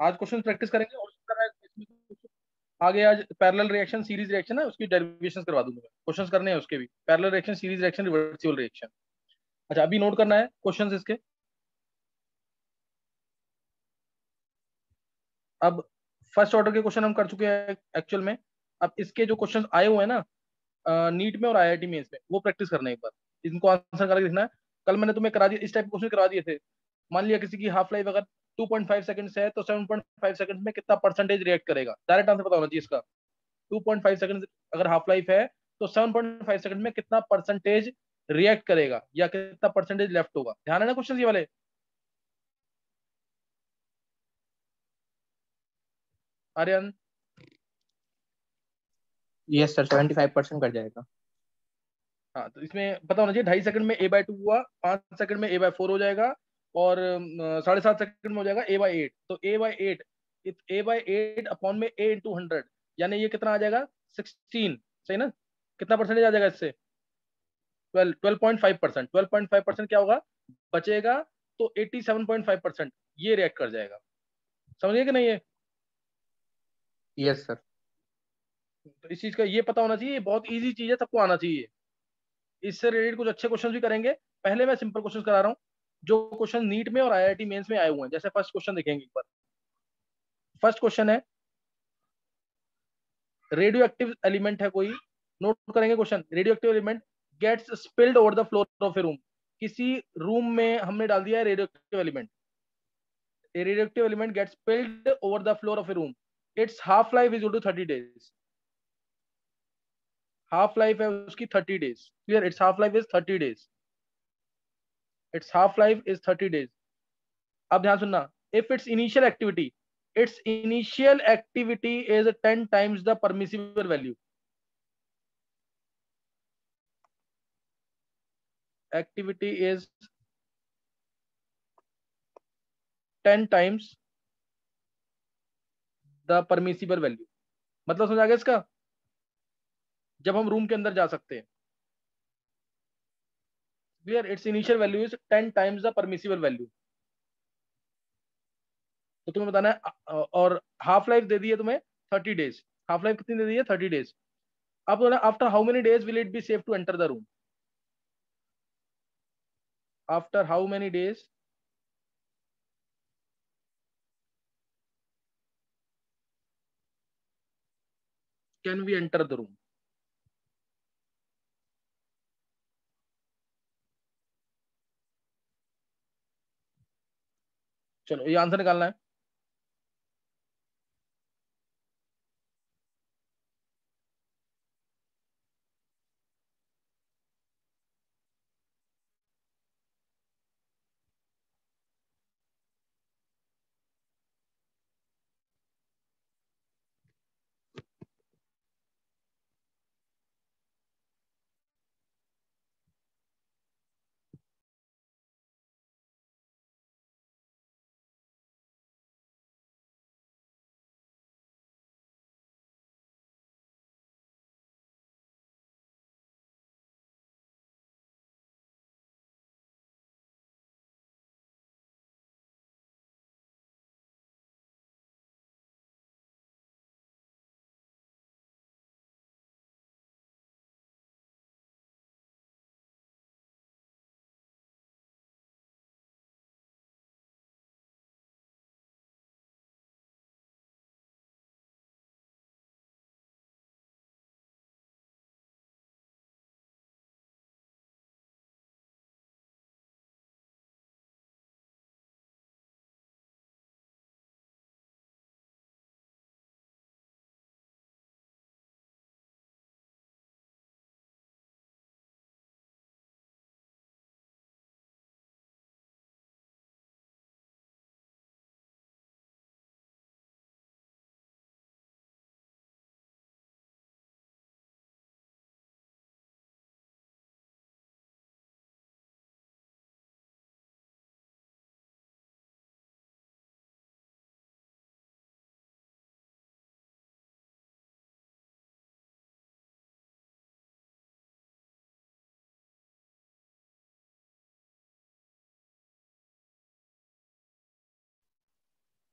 आज question practice करेंगे और उसके बाद आगे आज पैरेलल रिएक्शन सीरीज रिएक्शन है, उसकी डेरिवेशंस करवा दूंगा। क्वेश्चंस करने हैं उसके भी, parallel reaction series reaction reversible reaction. अच्छा, अभी नोट करना है क्वेश्चंस इसके। अब फर्स्ट ऑर्डर के क्वेश्चन हम कर चुके हैं एक्चुअल में। अब इसके जो क्वेश्चन आए हुए हैं ना नीट में और आईआईटी मेंस में, वो प्रैक्टिस करना है एक बार। इनको आंसर करके देखना है। कल मैंने तुम्हें करा दिया, इस टाइप के क्वेश्चन करवा दिए थे। मान लिया किसी की हाफ लाइफ अगर 2.5 सेकंड्स है तो 7.5 सेकंड्स में कितना परसेंटेज रिएक्ट करेगा, डायरेक्ट आंसर पता होना चाहिए इसका। 2.5 सेकंड अगर हाफ लाइफ है तो 7.5 सेकंड में कितना परसेंटेज रिएक्ट करेगा या कितना परसेंटेज लेफ्ट होगा। ध्यान है ना क्वेश्चन ये वाले। आर्यन। यस सर, 75% कट जाएगा। हाँ, तो इसमें पता होना चाहिए 2.5 सेकंड में A/2 हुआ, 5 सेकंड में A/4 हो जाएगा, और 7.5 सेकंड में हो जाएगा A/8। तो A/8, A/8 अपॉन में A × 100, यानी ये कितना आ जाएगा 16। सही ना? कितना परसेंटेज आ जाएगा इससे? 12.5%। 12.5% क्या होगा बचेगा? तो 87.5% ये रिएक्ट कर जाएगा। समझ गए कि नहीं ये? Yes sir. तो इस चीज का ये पता होना चाहिए, ये बहुत इजी चीज है, सबको आना चाहिए। इससे रिलेटेड कुछ अच्छे क्वेश्चन भी करेंगे। पहले मैं सिंपल क्वेश्चन करा रहा हूँ जो क्वेश्चन नीट में और आईआईटी मेंस में आए हुए हैं। जैसे फर्स्ट क्वेश्चन देखेंगे एक बार। फर्स्ट क्वेश्चन है, रेडियो एक्टिव एलिमेंट है कोई। नोट करेंगे question. Radioactive element gets spilled over the floor of a room. किसी रूम में हमने डाल दिया है radioactive element. A radioactive element gets spilled over the floor of a room. It's half life is to 30 days। Half life है उसकी 30 days। Clear? It's half life is 30 days। It's half life is 30 days। अब ध्यान सुनना। If it's initial activity is 10 times the permissible value. Activity is 10 times the permissible value. मतलब समझ आ गया इसका? जब हम रूम के अंदर जा सकते हैं, clear? It's initial value is 10 times the permissible value. तो तुम्हें बताना है और हाफ लाइफ दे दी है तुम्हें 30 days। हाफ लाइफ कितनी दे दी है? 30 days। अब बोला after how many days will it be safe to enter the room. After how many days can we enter the room. चलो ये आंसर निकालना है।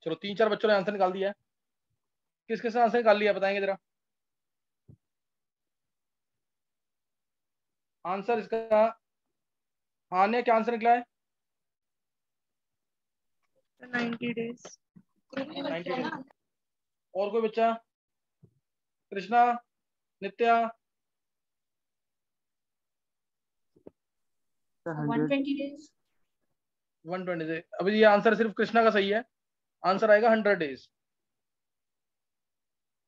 चलो 3-4 बच्चों ने आंसर निकाल दिया है। किस किसने आंसर निकाल लिया बताएंगे जरा। आंसर इसका आने क्या आंसर निकला है? 90 days। 90 डेज। और कोई बच्चा? कृष्णा, नित्या? 120 days। 120 डेज। अभी ये आंसर सिर्फ कृष्णा का सही है। आंसर आएगा 100 डेज।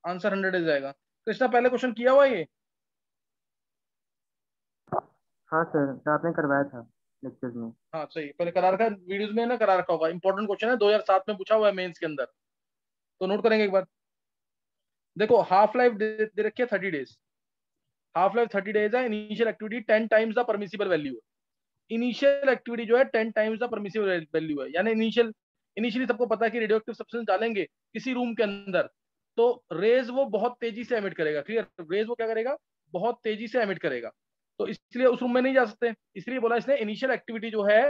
आंसर 100 डेज आएगा। कृष्णा पहले क्वेश्चन किया हुआ ये? हाँ सर, आपने करवाया था लेक्चर्स में। हाँ सही, पहले करा रखा है वीडियोस में ना, करा रखा होगा। इंपॉर्टेंट क्वेश्चन है, 2007 में पूछा हुआ है मेंस के अंदर, तो नोट करेंगे एक बार। देखो हाफ लाइफ दे रखी है 30 डेज। हाफ लाइफ 30 डेज है। Initial activity 10 times the permissible value है। इनिशियल एक्टिविटी जो है 10 टाइम्स द परमिसिबल वैल्यू है, यानी इनिशियली सबको पता है कि रेडियो एक्टिव सब्सटेंस डालेंगे किसी रूम के अंदर तो रेज वो बहुत तेजी से एमिट करेगा। क्लियर? रेज वो क्या करेगा? बहुत तेजी से एमिट करेगा, तो इसलिए उस रूम में नहीं जा सकते। इसलिए बोला इसने इनिशियल एक्टिविटी जो है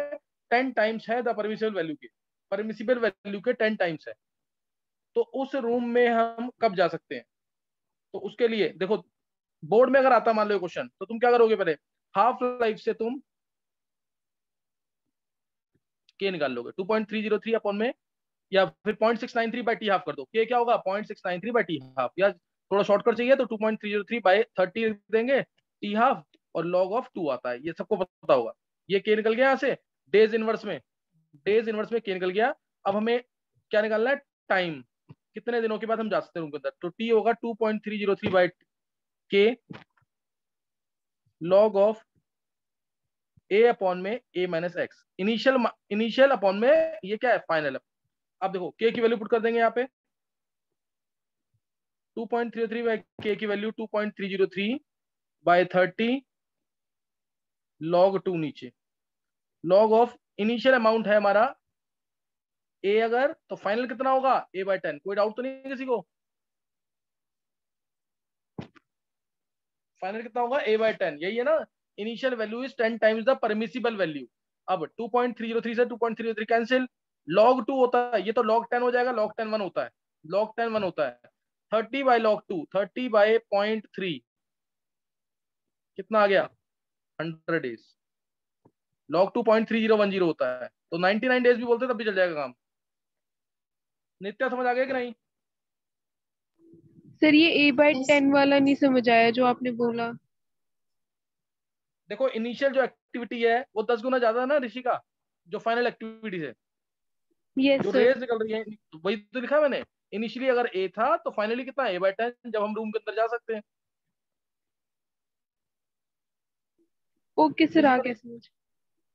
10 टाइम्स है द परमिसिबल वैल्यू के, परमिसिबल वैल्यू के 10 टाइम्स है। तो उस रूम में हम कब जा सकते हैं? तो उसके लिए देखो, बोर्ड में अगर आता मान लो क्वेश्चन, तो तुम क्या करोगे? पहले हाफ लाइफ से तुम के निकाल लोगे 2.303 अपॉन में, या फिर 0.693 बाई टी हाफ कर दो। के क्या होगा? 0.693 बाई टी हाफ, या थोड़ा शॉर्टकट चाहिए तो 2.303 बाई 30 देंगे टी हाफ, और लॉग ऑफ 2 आता है, ये सबको पता होगा। ये के निकल गया यहाँ से डेज इनवर्स में, डेज इनवर्स में के निकल गया। अब हमें क्या निकालना है? टाइम, कितने दिनों के बाद हम जा सकते हैं रूम के अंदर। तो टी होगा 2.303 बाई के लॉग ऑफ ए अपॉन में ए माइनस एक्स। इनिशियल अपॉन में ये क्या है? फाइनल। अब देखो के की वैल्यू पुट कर देंगे यहाँ पे, 2.303 बाई के की वैल्यू 2.303 बाई 30 लॉग 2 नीचे। लॉग ऑफ इनिशियल अमाउंट है हमारा ए, अगर तो फाइनल कितना होगा? ए बाई 10। कोई डाउट तो नहीं है किसी को? फाइनल कितना होगा? ए बाई 10, यही है ना। Initial value is 10 times the permissible value. अब 2.303 से 2.303 कैंसिल, लॉग 2 होता है, ये तो लॉग 10 हो जाएगा, लॉग 10 1 होता है, लॉग 10 1 होता है। 30 बाई लॉग 2, 30 बाई 0.3 कितना आ गया? 100 डेज। लॉग 2.3010 होता है, तो 99 डेज भी बोलते तब भी चल जाएगा काम। नित्या समझ आ गया कि नहीं? सर ये A/10 वाला नहीं समझ आया जो आपने बोला। देखो इनिशियल जो एक्टिविटी है वो 10 गुना ज्यादा है ना ऋषि का, जो फाइनल एक्टिविटी है, यस जो सर। रेज निकल रही है, तो वही तो लिखा है मैंने। इनिशियली अगर ए था तो फाइनली कितना? ए बाई 10, जब हम रूम के अंदर जा सकते हैं। ओके सर, ऋषि आ का, गया समझ।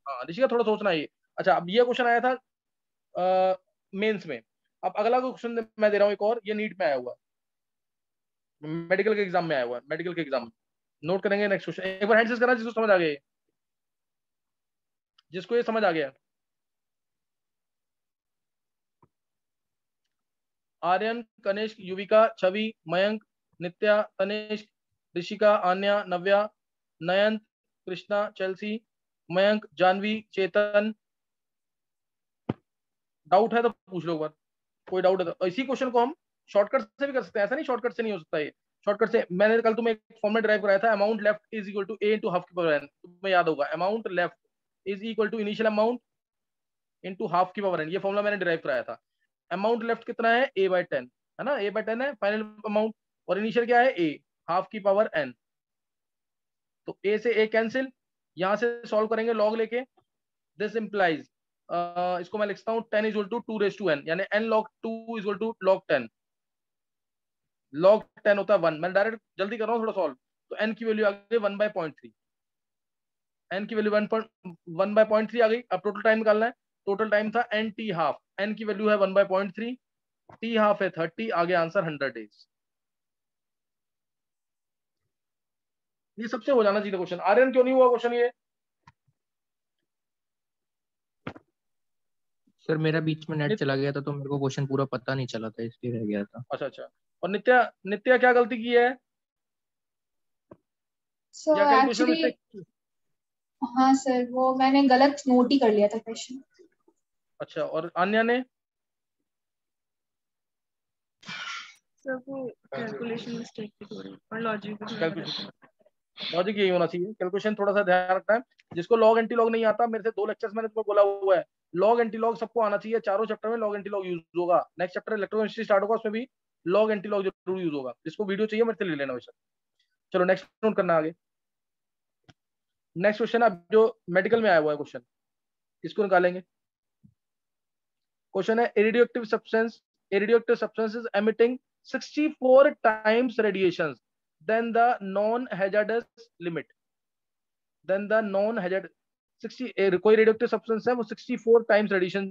हाँ ऋषि का थोड़ा सोचना है ये। अच्छा, अब ये क्वेश्चन आया था मेंस में। अब अगला क्वेश्चन मैं दे रहा हूँ एक और, ये नीट में आया हुआ, मेडिकल के एग्जाम में आया हुआ है, मेडिकल के एग्जाम में। नोट करेंगे नेक्स्ट क्वेश्चन। एक बार हैंड करना जिसको समझ आ गया, जिसको ये समझ आ गया। आर्यन, कनिष्क, युविका, छवि, मयंक, नित्या, तनिष्क, ऋषिका, आन्या, नव्या, नयन, कृष्णा, चेल्सी, मयंक, जानवी, चेतन। डाउट है तो पूछ लो एक बार, कोई डाउट है तो। इसी क्वेश्चन को हम शॉर्टकट से भी कर सकते हैं, ऐसा नहीं शॉर्टकट से नहीं हो सकता ये। शॉर्टकट से मैंने कल तुम्हें एक फॉर्मूला ड्राइव कराया था, amount left is equal to a into half की पावर एन। तुम्हें याद होगा, amount left is equal to initial amount into half की पावर एन। ये फॉर्मूला मैंने ड्राइव कराया था। अमाउंट लेफ्ट कितना है? ए बाई 10 है ना, ए बाई 10 है फाइनल अमाउंट, और इनिशियल क्या है? ए, हाफ की पावर एन। तो ए से ए कैंसिल, यहां से सॉल्व करेंगे लॉग लेके। दिस इंप्लाइज, इसको मैं लिखता हूँ 10 is to 2 raise to n, यानी n log 2 is to log 10। Log 10 होता है 1। मैं डायरेक्ट जल्दी कर रहा हूँ थोड़ा सॉल्व। तो एन की वैल्यू आ गई 1 बाय 0.3, एन की वैल्यू 1 बाय 0.3 आ गई। अब टोटल टाइम निकालना है। टोटल टाइम था एन टी हाफ, एन की वैल्यू है 1 बाय 0.3, टी हाफ है 30, आगे आंसर 100 डेज। ये सबसे हो जाना चाहिए क्वेश्चन। आर्यन क्यों नहीं हुआ क्वेश्चन ये? सर मेरा बीच में नेट नित, चला गया था तो मेरे को क्वेश्चन पूरा पता नहीं चला था, इसलिए रह गया था। अच्छा अच्छा। और नित्या, नित्या क्या गलती की है सो या कैलकुलेशन एक्चुअली, मिस्टेक? हाँ सर, वो मैंने गलत नोट ही कर लिया था क्वेश्चन। अच्छा, और अन्य ने? सब वो कैलकुलेशन मिस्टेक थी थोड़ी और लॉजिक भी थोड़ा गलत कैलकुलेशन था। लॉजिक यही होना चाहिए, कैलकुलेशन थोड़ा सा ध्यान रखना है। जिसको लॉग एंटी लॉग नहीं आता, मेरे से 2 लेक्चर्स मैंने तुमको बोला हुआ है, लॉग एंटी लॉग सबको आना चाहिए। चारों चैप्टर में लॉग एंटी लॉग यूज होगा। नेक्स्ट चैप्टर इलेक्ट्रोकेमिस्ट्री स्टार्ट होगा, उसमें भी लॉग एंटी लॉग जरूर यूज होगा। जिसको वीडियो चाहिए मेरे से ले लेना वैसे। चलो नेक्स्ट नोट करना आगे। नेक्स्ट क्वेश्चन अब जो मेडिकल में आया हुआ है क्वेश्चन, इसको निकालेंगे। क्वेश्चन है radioactive substances emitting 64 times radiations than the non-hazardous limit, then the non-hazard 60 कोई रेडियोएक्टिव सब्सटेंस है वो 64 टाइम्स रेडिएशन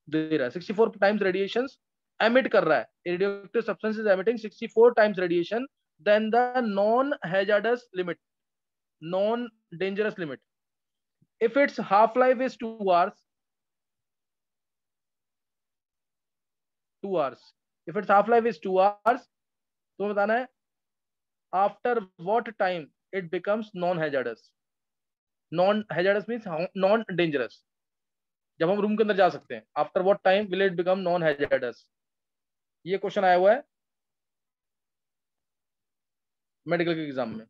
दे रहा है, 64 टाइम्स रेडिएशन एमिट कर रहा है। Radioactive substance is emitting 64 times radiation than the non hazardous limit, non dangerous limit. If it's half life is 2 hours, 2 hours, if its half life is 2 hours, तो बताना है after what time it becomes non hazardous. Non hazardous means non dangerous, जब हम room के अंदर जा सकते हैं। After what time will it become non hazardous. ये क्वेश्चन आया हुआ है मेडिकल के एग्जाम में।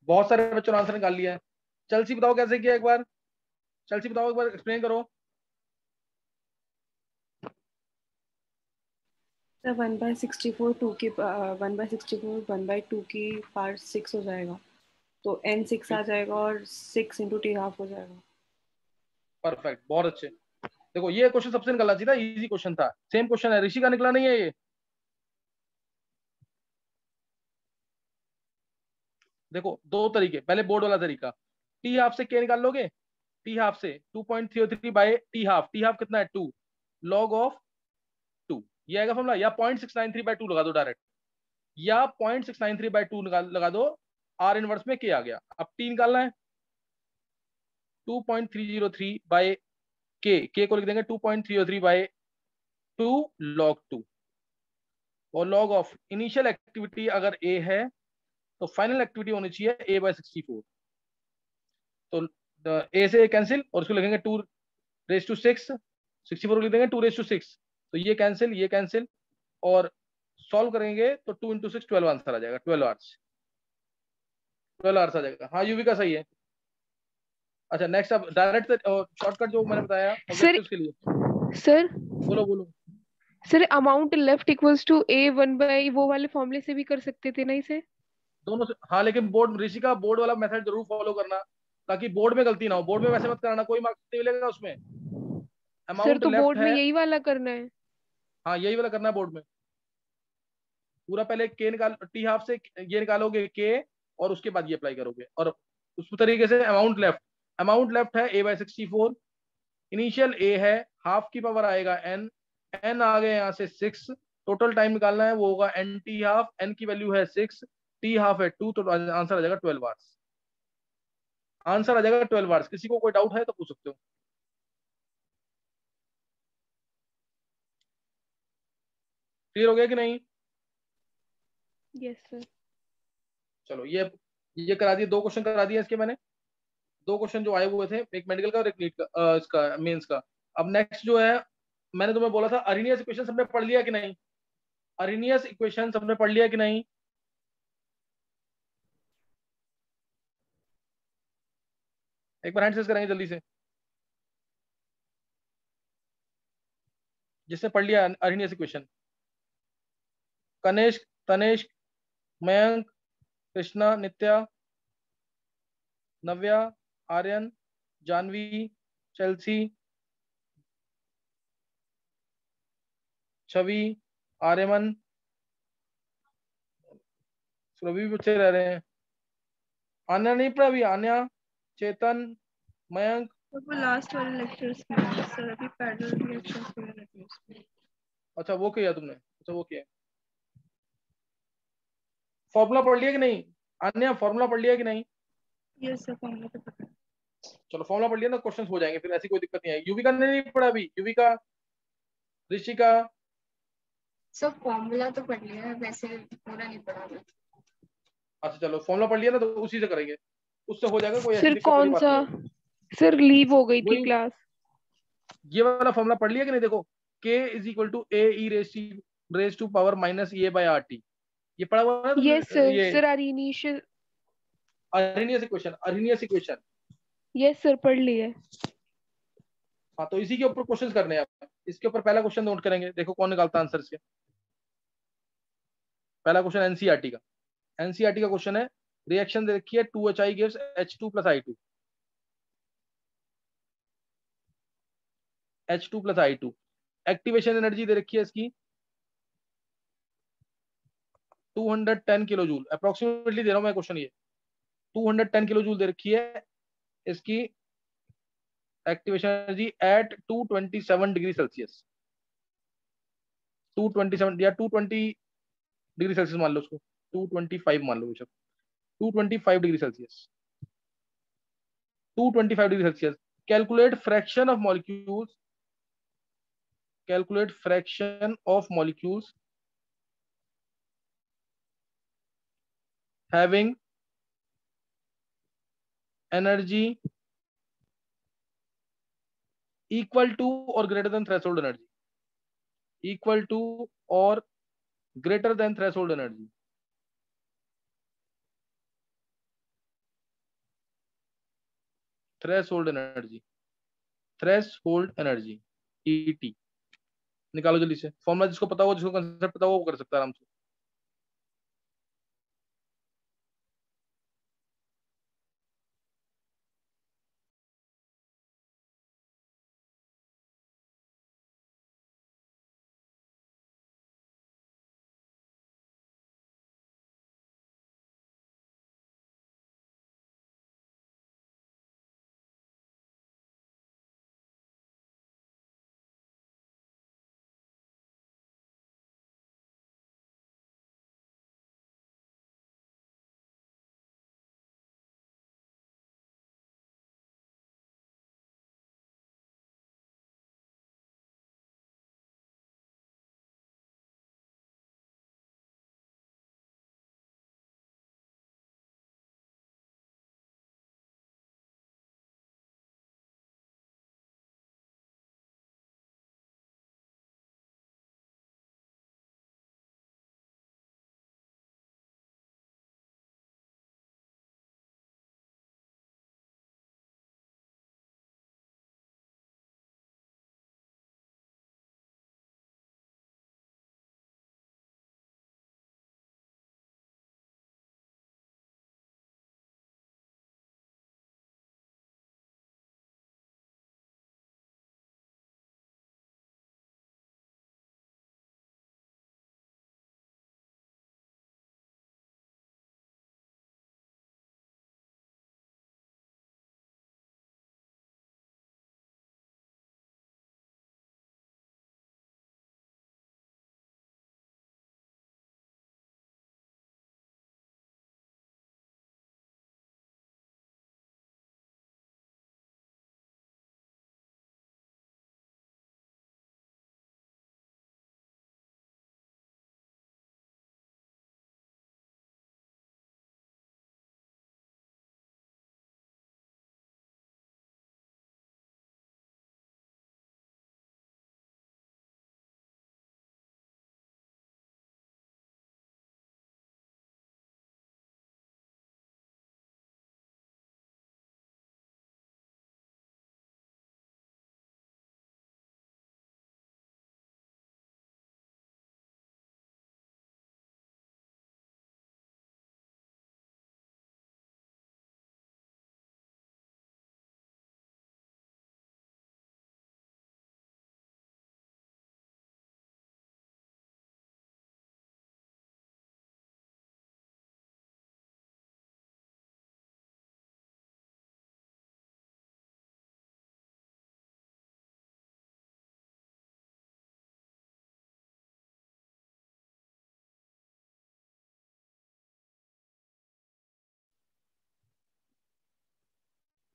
बहुत सारे बच्चों ने आंसर निकाल लिया है। चलसी बताओ कैसे किया एक बार, चलसी बताओ एक बार, एक्सप्लेन करो। सर 1/64 2 की 1/64 1/2 की पावर 6 हो जाएगा, तो n6 आ जाएगा और 6 इंटू टी हाफ हो जाएगा। परफेक्ट, बहुत अच्छे। देखो ये क्वेश्चन सबसे निकलना चाहिए था, इजी क्वेश्चन था। सेम क्वेश्चन है, ऋषि का निकला नहीं है ये। देखो दो तरीके, पहले बोर्ड वाला तरीका, टी हाफ से के निकाल लोगे, टी हाफ से 2.33 by T half, T half कितना है 2, लॉग ऑफ 2, ये आएगा फॉर्मूला। या 0.693 बाय 2 लगा दो डायरेक्ट, या 0.693 बाय 2 लगा दो, आर इनवर्स में के आ गया। अब टी निकालना है 2.303 बाय के को लिख देंगे 2.303 बाय 2 लॉग 2, और लॉग ऑफ इनिशियल एक्टिविटी अगर ए है तो फाइनल एक्टिविटी होनी चाहिए ए बाय 64। तो ए से कैंसिल और उसको लिखेंगे 2 रेज टू 6, 64 को लिख देंगे 2 रेज टू 6, तो ये कैंसिल ये कैंसिल, और सॉल्व करेंगे तो 2 इंटू 6 12 आंसर आ जाएगा, 12 आवर्स, 12 आवर्स आ जाएगा। हाँ यूवी का सही है। अच्छा नेक्स्ट, अब डायरेक्ट शॉर्टकट जो मैंने बताया सर ऑब्जेक्टिव्स के लिए। सर बोलो बोलो। Sir amount left equals to a 1/, वो वाले फॉर्मूले से भी कर सकते थे ना इसे। दोनों से हाँ, लेकिन बोर्ड, ऋषि का बोर्ड वाला मेथड जरूर फॉलो करना, ताकि बोर्ड में गलती ना हो। बोर्ड में वैसे मत कराना, कोई मार्क्स नहीं मिलेगा उसमें। सर अमाउंट तो लेफ्ट बोर्ड में है, यही वाला करना है। हाँ यही वाला करना है बोर्ड में। पूरा पहले के निकाल, टी हाफ से ये निकालोगे के, और उसके बाद ये अप्लाई करोगे, और उस तरीके से अमाउंट लेफ्ट है ए बाय 64, इनिशियल ए है, हाफ की पावर आएगा एन, एन आ गए यहाँ से 6, टोटल टाइम निकालना है वो होगा एन टी हाफ, एन की वैल्यू है 6, टी हाफ है 2, तो आंसर आ जाएगा 12 आवर्स। आंसर आ जाएगा 12 आवर्स। किसी को कोई डाउट है तो पूछ सकते हो। क्लियर हो गया कि नहीं? Yes sir. चलो ये करा दिए, 2 क्वेश्चन करा दिए इसके मैंने, 2 क्वेश्चन जो आए हुए थे, एक मेडिकल का और एक नीट का, इसका मेंस का। अब नेक्स्ट जो है, मैंने तुम्हें बोला था अरिनियस इक्वेशन सबने पढ़ लिया कि नहीं? अरिनियस इक्वेशन सबने पढ़ लिया कि नहीं? एक बार हैंड रेज करेंगे जल्दी से, जिसने पढ़ लिया अर्नियस इक्वेशन। कनिष्क, तनिष्क, मयंक, कृष्णा, नित्या, नव्या, आर्यन, जानवी, चेल्सी, छवि, आर्यमन, सभी बच्चे रह रहे हैं। आन्या नहीं पढ़ा अभी, आन्या, चेतन, मयंक। तो वो लास्ट वाले लेक्चर्स में है सर, अभी पैरेलल रिएक्शंस के लगे उसमें। अच्छा वो किया तुमने, अच्छा वो किया। फॉर्मूला पढ़ लिया कि नहीं आन्या, फॉर्मूला पढ़ लिया कि नहीं? यस सर, फॉर्मूला तो पता है। चलो फॉर्मूला पढ़ लिया ना, क्वेश्चंस हो जाएंगे फिर, ऐसी कोई दिक्कत नहीं आएगी। युविका ने नहीं पढ़ा अभी, युविका, ऋषिका। सब फॉर्मूला तो पढ़ लिया है, वैसे पूरा नहीं पढ़ा मैं। अच्छा चलो फॉर्मूला पढ़ लिया ना, तो उसी से करेंगे, उससे हो जाएगा, कोई ऐसी सर दिक्कत वाली कौन बात सा? नहीं है। सर लीव हो गई थी वही क्लास। ये वाला फॉर्मूला पढ़ लिया कि नहीं? देखो, k is equal to A e raise to power minus a by R T, ये पढ़ा हुआ है यस तुमने सर, ये sir R initial. Arrhenius equation, Arrhenius equation. Yes sir, पढ़ ली है। हाँ तो इसी के ऊपर क्वेश्चंस करने हैं आप। इसके ऊपर पहला क्वेश्चन नोट करेंगे, देखो कौन निकालता है आंसर इसके। पहला क्वेश्चन एनसीईआरटी का, एनसीईआरटी का क्वेश्चन है, रिएक्शन दे रखी है 2HI gives H2 plus I2, H2 plus I2। Activation energy दे रखी है इसकी 210 किलो जूल, अप्रोक्सीमेटली दे रहा हूं मैं क्वेश्चन, ये 210 किलो जूल दे रखी है इसकी activation energy at 227 degree Celsius, 227 या 220 डिग्री सेल्सियस मान लो उसको, 225 मान लो बेशक, 225 degree Celsius, 225 degree Celsius. Calculate fraction of molecules, calculate fraction of molecules having energy equal to और greater than threshold energy, equal to और greater than threshold energy. Threshold energy, threshold energy, ET निकालो जल्दी से। Formula जिसको पता हो, जिसको concept पता हो, वो कर सकता है आराम से।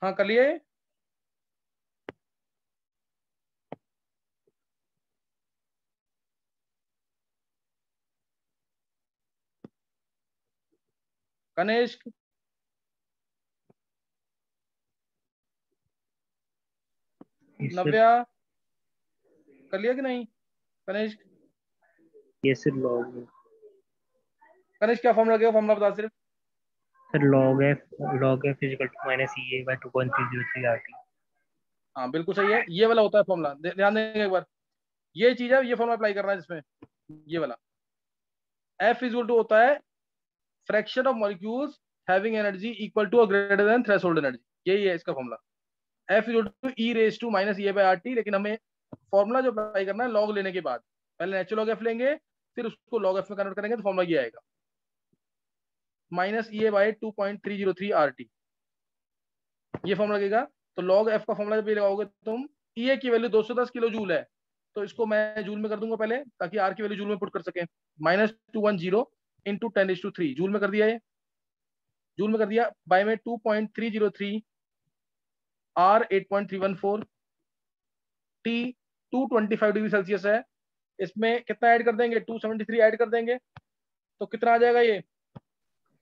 हाँ कर लिए। कनिष्क, ये सर। नव्या, कर लिया कि नहीं? कनिष्क, ये सर लॉग। कनिष्क क्या फॉर्मूला लगेगा, फॉर्मूला बता सिर्फ। Sir log F equal to minus E A by 2.303 R T. हाँ बिल्कुल सही है, ये वाला होता है फॉर्मूला, ध्यान देंगे एक बार। ये चीज है, ये फॉर्मूला अप्लाई करना है जिसमें ये वाला एफ इज टू होता है fraction of molecules having energy equal to और ग्रेटर देन थ्रेशोल्ड एनर्जी, यही है इसका formula. F is to E raise to minus E by R T, लेकिन हमें फॉर्मूला जो अप्लाई करना है लॉग लेने के बाद, पहले नेचुरल लॉग एफ लेंगे, फिर उसको लॉग एफ में कन्वर्ट करेंगे तो फॉर्मूला ये आएगा minus E A by 2.303 R T, ये फॉर्मूला लगेगा। तो लॉग एफ का फॉर्मूला जब ये लगाओगे तुम, ई ए की वैल्यू 210 किलो जूल है, तो इसको मैं जूल में कर दूंगा पहले, ताकि आर की वैल्यू जूल में पुट कर सके। -210 इंटू 10⁻³ जूल में कर दिया, ये जूल में कर दिया। बाय में 2.303, आर 8.314, टी 225 डिग्री सेल्सियस है। इसमें कितना ऐड कर देंगे, 273 ऐड कर देंगे, तो कितना आ जाएगा ये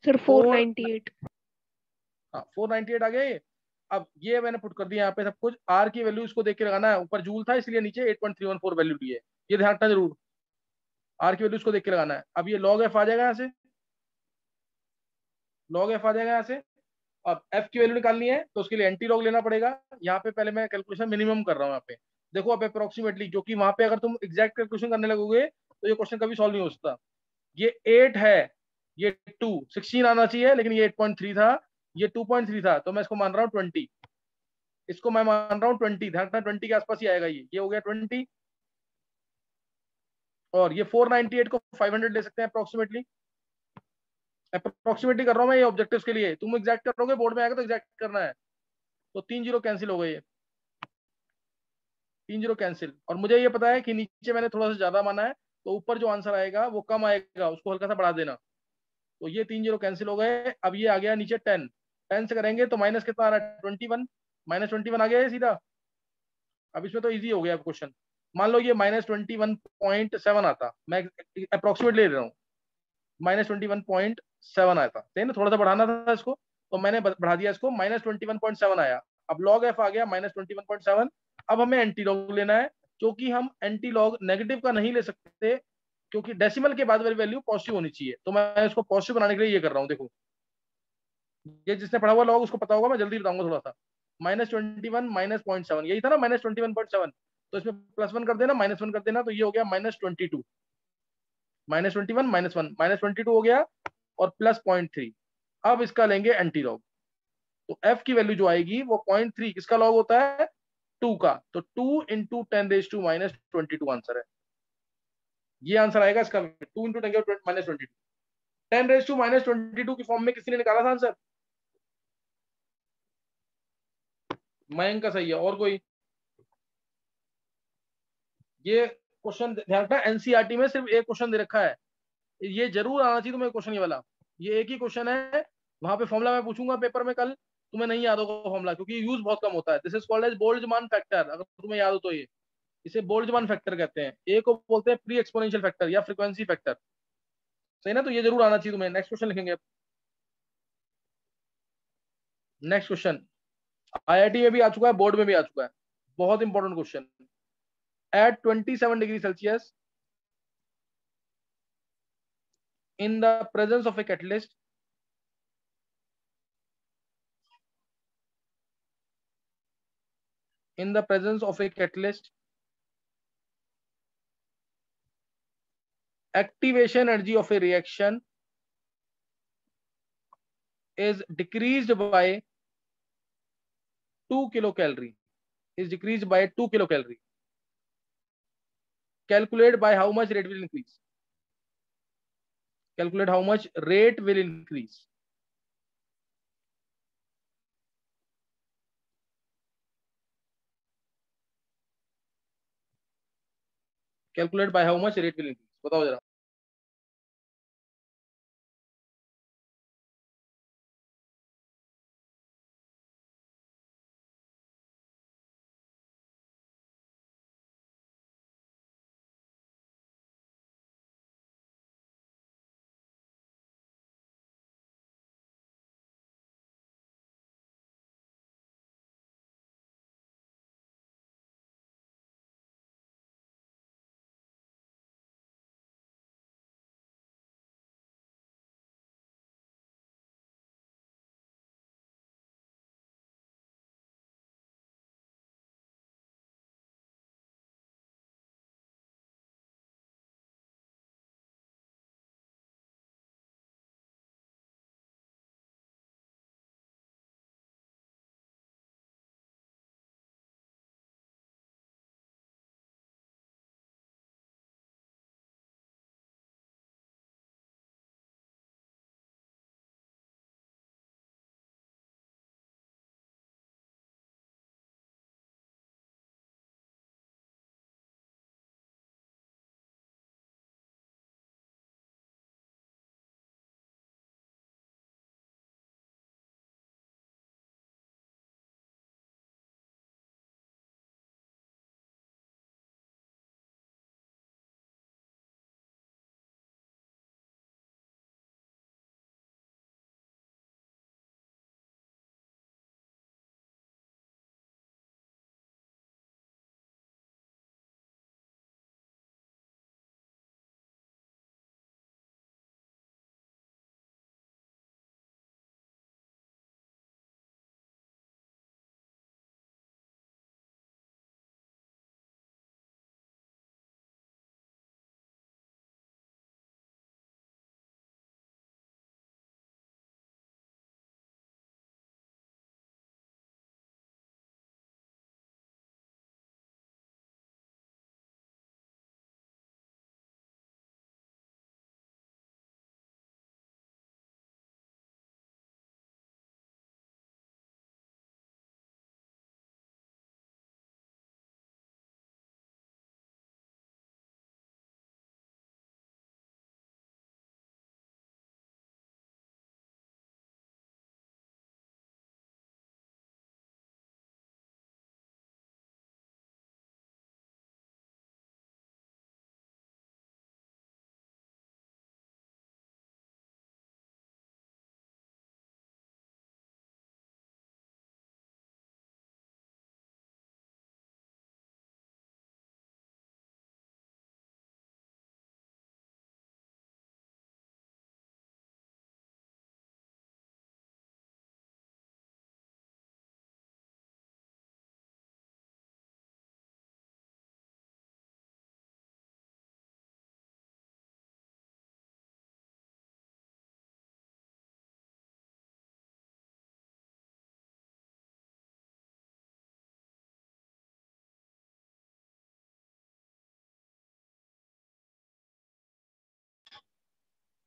सर 498। हाँ 498 आ गया ये। अब ये मैंने पुट कर दिया यहाँ पे सब कुछ, आर की वैल्यू इसको देख के लगाना है, ऊपर जूल था इसलिए नीचे 8.314 वैल्यू दी है, ये ध्यान रखना जरूर, आर की वैल्यू इसको देख के लगाना है। अब ये लॉग एफ आ जाएगा यहाँ से, लॉग एफ आ जाएगा यहाँ से। अब एफ की वैल्यू निकालनी है तो उसके लिए एंटी लॉग लेना पड़ेगा। यहाँ पे पहले मैं कैलकुलेशन मिनिमम कर रहा हूँ यहाँ पे, देखो अब अप्रोक्सीमेटली, क्योंकि वहां पे अगर तुम एग्जैक्ट कैलकुलेशन करने लगोगे तो ये क्वेश्चन कभी सॉल्व नहीं हो सकता। ये 8 है, ये 2 16 आना चाहिए, लेकिन ये 8.3 था, ये 2.3 था, तो मैं इसको मान रहा हूँ 20, इसको मैं मान रहा हूँ 20, ध्यान रखना 20 के आसपास ही आएगा, ये हो गया 20। और ये 498 को 500 ले सकते हैं अप्रोक्सीमेटली, अप्रोक्सीमेटली कर रहा हूँ मैं ये ऑब्जेक्टिव्स के लिए, तुम एग्जैक्ट करोगे बोर्ड में आएगा तो एग्जैक्ट करना है। तो 3 जीरो कैंसिल हो गए, ये 3 जीरो कैंसिल। और मुझे ये पता है कि नीचे मैंने थोड़ा सा ज्यादा माना है, तो ऊपर जो आंसर आएगा वो कम आएगा, उसको हल्का सा बढ़ा देना। तो ये 3 जीरो कैंसिल हो गए। अब ये आ गया नीचे 10, 10 से करेंगे तो माइनस कितना आ रहा है, 21, -21 आ गया है सीधा। अब इसमें तो इजी हो गया क्वेश्चन। मान लो ये -21.7 आता, मैं अप्रोक्सीमेट ले रहा हूँ, -21.7 आया था, सही ना, थोड़ा सा बढ़ाना था इसको, तो मैंने बढ़ा दिया इसको, -21.7 आया। अब लॉग एफ आ गया -21.7। अब हमें एंटी लॉग लेना है, क्योंकि हम एंटी लॉग नेगेटिव का नहीं ले सकते, क्योंकि डेसिमल के बाद वाली वैल्यू पॉजिटिव होनी चाहिए, तो मैं इसको पॉजिटिव बनाने के लिए ये कर रहा हूँ। देखो ये जिसने पढ़ा हुआ लॉग उसको पता होगा, मैं जल्दी बताऊंगा थोड़ा सा। -21 -0.7 यही था ना, -21.7, तो इसमें +1 कर देना, -1 कर देना, तो ये हो गया -22, -21 -1 -22 हो गया, और +0.3। अब इसका लेंगे एंटी लॉग, तो एफ की वैल्यू जो आएगी वो 0.3 किसका लॉग होता है, 2 का, तो 2 इंटू 10⁻22 आंसर है, ये आंसर आएगा इसका, 2 इंटू 10⁻22, 10⁻22 की फॉर्म में किसी ने निकाला था आंसर, मयंक का सही है, और कोई? ये क्वेश्चन ध्यान रखना, एनसीईआरटी में सिर्फ एक क्वेश्चन दे रखा है, ये जरूर आना चाहिए तुम्हें क्वेश्चन, ये वाला, ये एक ही क्वेश्चन है। वहां पे फॉर्मूला मैं पूछूंगा पेपर में कल, तुम्हें नहीं याद होगा फॉर्मूला, क्योंकि यूज बहुत कम होता है। This is called as Boltzmann factor, अगर तुम्हें याद हो तो ये, इसे बोल्ट्जमान फैक्टर कहते हैं, ए को बोलते हैं प्री एक्सपोनेंशियल फैक्टर या फ्रीक्वेंसी फैक्टर, सही ना, तो ये जरूर आना चाहिए तुम्हें। नेक्स्ट क्वेश्चन लिखेंगे, नेक्स्ट क्वेश्चन आईआईटी में भी आ चुका है, बोर्ड में भी आ चुका है, बहुत important question. At 27 degree Celsius in the presence of a catalyst, in the presence of a catalyst, activation energy of a reaction is decreased by 2 kilocalorie, is decreased by 2 kilocalorie. Calculate by how much rate will increase, calculate how much rate will increase, calculate by how much rate will increase, बताओ जरा।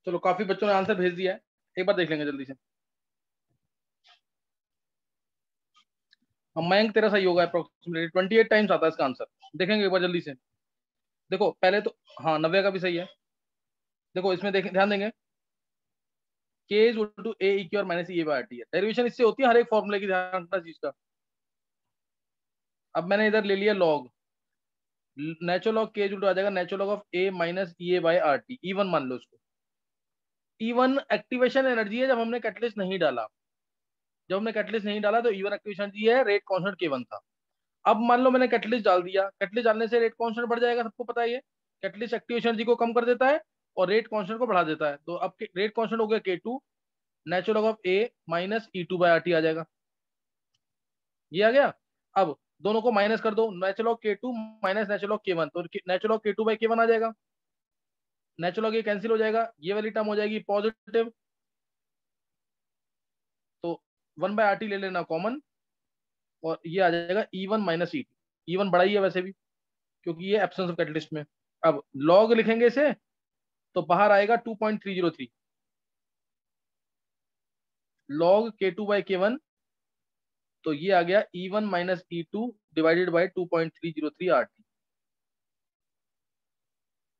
चलो काफी बच्चों ने answer भेज दिया है, एक बार देख लेंगे जल्दी से। मयंक तेरा सही होगा अप्रोक्सीमेटली 28 टाइम्स आता है इसका आंसर, देखेंगे एक बार जल्दी से। देखो पहले तो हाँ नव्या का भी सही है। देखो इसमें देखें, ध्यान देंगे, k is equal to a e की और माइनस e बाय rt है। डेरिवेशन इससे होती है हर एक फॉर्मूले की, ध्यान रखना चीज का। अब मैंने इधर ले लिया log, natural log k is equal to आ जाएगा natural log of a minus e by rt, E1 मान लो इसको। E1 एक्टिवेशन एनर्जी है जब हमने कैटलिस्ट नहीं डाला, जब हमने कैटलिस्ट नहीं डाला तो E1 एक्टिवेशन एनर्जी है, रेट कांस्टेंट k1 था। अब मान लो मैंने कैटलिस्ट डाल दिया, कैटलिस्ट डालने से रेट कांस्टेंट बढ़ जाएगा, सबको पता है ये। कैटलिस्ट एक्टिवेशन एनर्जी को कम कर देता है और रेट कांस्टेंट को बढ़ा देता है। तो अब रेट कांस्टेंट हो गया k2, natural log of a minus e2 by rt आ जाएगा, ये आ गया। अब दोनों को माइनस कर दो, natural log k2 minus natural log k1, तो natural log k2 bye k1 आ जाएगा। नेचुरल लॉग ये कैंसिल हो जाएगा, ये वाली टर्म हो जाएगी पॉजिटिव, तो 1 बाय rt ले लेना कॉमन, और ये आ जाएगा E1 माइनस E2। E1 बड़ा ही है वैसे भी क्योंकि ये एब्सेंस ऑफ कैटलिस्ट में। अब लॉग लिखेंगे इसे तो बाहर आएगा 2.303 लॉग k2 बाय k1, तो ये आ गया E1 minus E2 divided by 2.303 RT,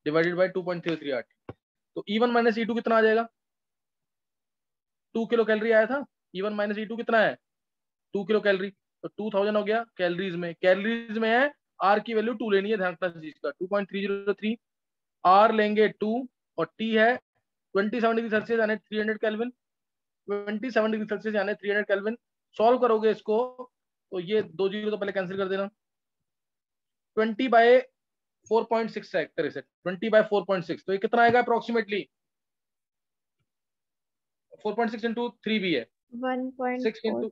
divided by 2.303 RT। तो E1 माइनस E2 कितना आ जाएगा, 2 किलो कैलोरी आया था। E1 माइनस E2 कितना है, 2 किलो कैलोरी, तो 2000 हो गया कैलोरीज में। कैलोरीज में है, R की वैल्यू 2 लेनी है, ध्यान रखना चीज का। 2.303 R लेंगे 2 और T है 27 डिग्री सेल्सियस यानी 300 केल्विन, 27 डिग्री सेल्सियस यानी 300 केल्विन। सॉल्व करोगे इसको तो ये 2 जीरो तो पहले कैंसिल कर देना। 20 बाय 4.6 है एक तरह से, 20 बाय 4.6, तो ये कितना आएगा अप्रोक्सीमेटली, 4.6 इंटू 3 भी है 6 इंटू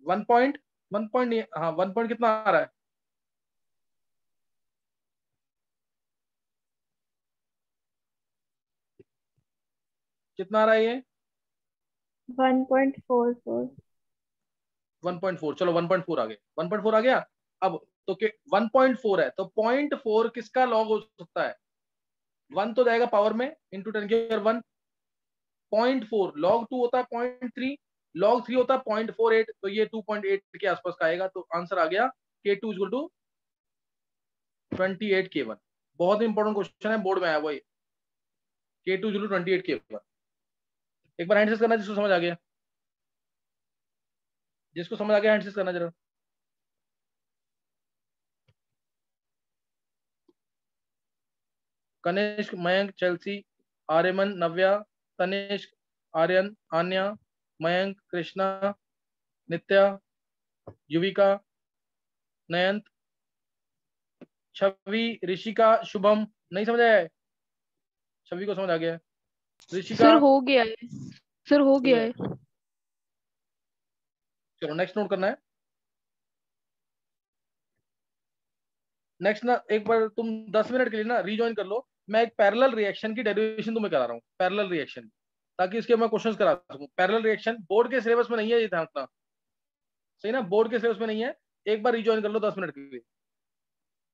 1 पॉइंट 1 पॉइंट, हाँ 1 पॉइंट कितना आ रहा है, कितना आ रहा है ये 1.44 1.4, चलो 1.4 आ गया, 1.4 आ गया। अब तो 1.4 है तो 0.4 किसका लॉग हो सकता है, 1 तो जाएगा पावर में इंटू 10 की पावर 1, 0.4 log 2 होता है 0.3, log 3 होता है 0.48, तो ये 2.8 के आसपास का आएगा। तो आंसर आ गया k2 इक्वल टू 28 k1। बहुत इंपॉर्टेंट क्वेश्चन है, बोर्ड में आया हुआ ये, k2 इक्वल टू 28 k1। एक बार हैंडसेस करना जिसको समझ आ गया, जिसको समझ आ गया हैंडसेस करना जरा। कनिष्क, मयंक, चेल्सी, आर्यमन, नव्या, तनिष्क, आर्यन, आन्या, मयंक, कृष्णा, नित्या, युविका, नयंत, छवि, ऋषिका, शुभम। नहीं समझ आया है, छवि को समझ आ गया है, ऋषिका सर हो गया है, सर हो गया है। चलो नेक्स्ट नोट करना है। नेक्स्ट ना एक बार तुम 10 मिनट के लिए ना रीजॉइन कर लो, मैं एक पैरेलल रिएक्शन की डेरिवेशन तुम्हें करा रहा हूँ, पैरेलल रिएक्शन, ताकि इसके मैं क्वेश्चंस करा सकूं। पैरेलल रिएक्शन बोर्ड के सिलेबस में नहीं है, ये ध्यान रखना, सही ना, बोर्ड के सिलेबस में नहीं है। एक बार रीजॉइन कर लो 10 मिनट के लिए।